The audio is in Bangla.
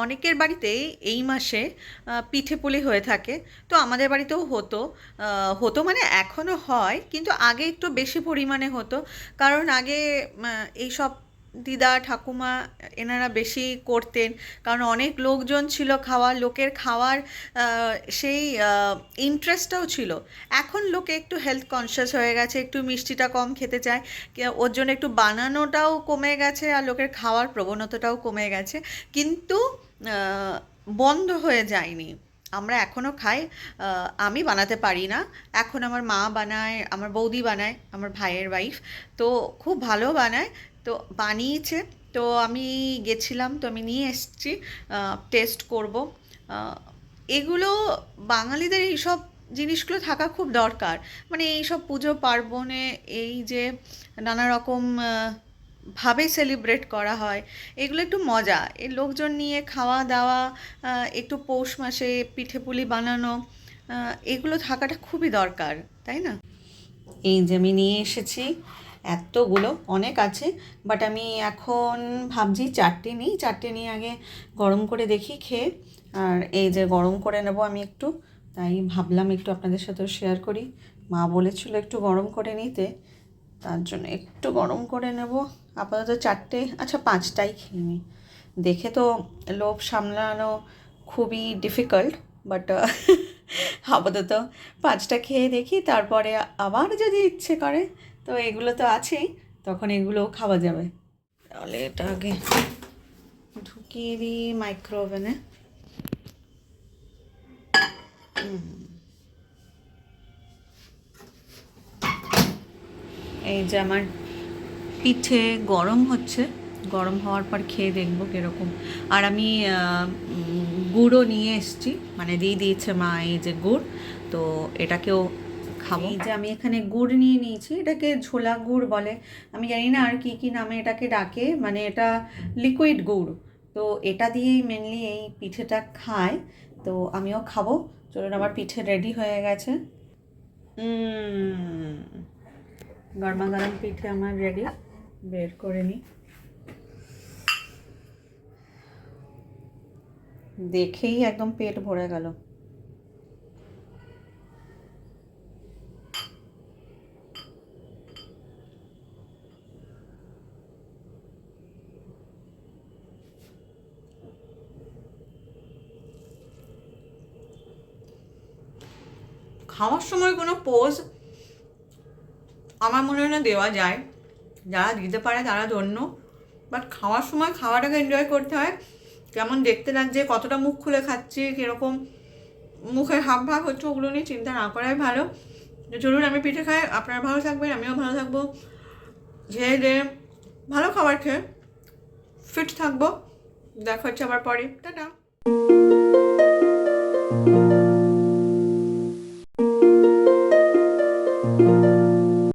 অনেকের বাড়িতেই এই মাসে পিঠে পুলি হয়ে থাকে। তো আমাদের বাড়িতেও হতো। হতো মানে এখনও হয়, কিন্তু আগে একটু বেশি পরিমাণে হতো। কারণ আগে এইসব দিদা ঠাকুমা এনারা বেশি করতেন। কারণ অনেক লোকজন ছিল, খাওয়ার লোকের খাওয়ার সেই ইন্টারেস্টটাও ছিল। এখন লোকে একটু হেলথ কনসিয়াস হয়ে গেছে, একটু মিষ্টিটা কম খেতে চায়। ওর জন্য একটু বানানোটাও কমে গেছে, আর লোকের খাওয়ার প্রবণতাটাও কমে গেছে। কিন্তু আহ, বন্ধ হয়ে যায়নি। আমরা এখনও খাই। আমি বানাতে পারি না। এখন আমার মা বানায়, আমার বৌদি বানায়, আমার ভাইয়ের ওয়াইফ। তো খুব ভালো বানায়। তো বানিয়েছে। তো আমি গেছিলাম, তো আমি নিয়ে এসেছি টেস্ট করব। আহ, এগুলো বাঙালিদের এইসব জিনিসগুলো থাকা খুব দরকার। মানে এইসব পুজো পার্বণে এই যে নানা রকম ভাবে সেলিব্রেট করা হয়, এগুলো একটু মজা। এই লোকজন নিয়ে খাওয়া দাওয়া, একটু পৌষ মাসে পিঠে পুলি বানানো, এগুলো থাকাটা খুবই দরকার, তাই না? এই যে আমি নিয়ে এসেছি এতগুলো, অনেক আছে। বাট আমি এখন ভাবছি চারটে নিই, চারটে নিয়ে আগে গরম করে দেখি খেয়ে। আর এই যে গরম করে নেব আমি একটু, তাই ভাবলাম একটু আপনাদের সাথেও শেয়ার করি। মা বলেছিল একটু গরম করে নিতে, তার জন্য একটু গরম করে নেব। আপাতত চারটে, আচ্ছা পাঁচটাই খেয়ে নিই। দেখে তো লোভ সামলানো খুবই ডিফিকাল্ট, বাট আপাতত পাঁচটা খেয়ে দেখি, তারপরে আবার যদি ইচ্ছে করে তো এগুলো তো আছেই, তখন এগুলোও খাওয়া যাবে। তাহলে এটা আগে ঢুকিয়ে দিই মাইক্রো ওভেনে। এই যে আমার পিঠে গরম হচ্ছে, গরম হওয়ার পর খেয়ে দেখবো কীরকম। আর আমি গুড়ও নিয়ে এসেছি, মানে দিয়ে দিয়েছে মা এই যে গুড়, তো এটাকেও খাবো। এই যে আমি এখানে গুড় নিয়ে নিয়েছি, এটাকে ঝোলা গুড় বলে। আমি জানি না আর কি কি নামে এটাকে ডাকে, মানে এটা লিকুইড গুড়। তো এটা দিয়েই মেনলি এই পিঠেটা খায়। তো আমিও খাবো। চলুন, আমার পিঠে রেডি হয়ে গেছে। গরমা গরম পিঠে আমার রেডি, বের করে নিই। দেখেই একদম পেট ভরে গেল। খাওয়ার সময় কোনো পোজ আমার মনে হয় না দেওয়া যায়। যারা দিতে পারে তারা ধন্য। বাট খাওয়ার সময় খাওয়াটাকে এনজয় করতে হয়। কেমন দেখতে লাগছে, কতটা মুখ খুলে খাচ্ছি, কীরকম মুখে হাব ভাব হচ্ছে, ওগুলো নিয়ে চিন্তা না করাই ভালো। চলুন আমি পিঠে খাই, আপনারা ভালো থাকবেন, আমিও ভালো থাকবো। খেয়ে দিয়ে ভালো খাবার খেয়ে ফিট থাকবো। দেখা হচ্ছে আবার পরে। টাটা।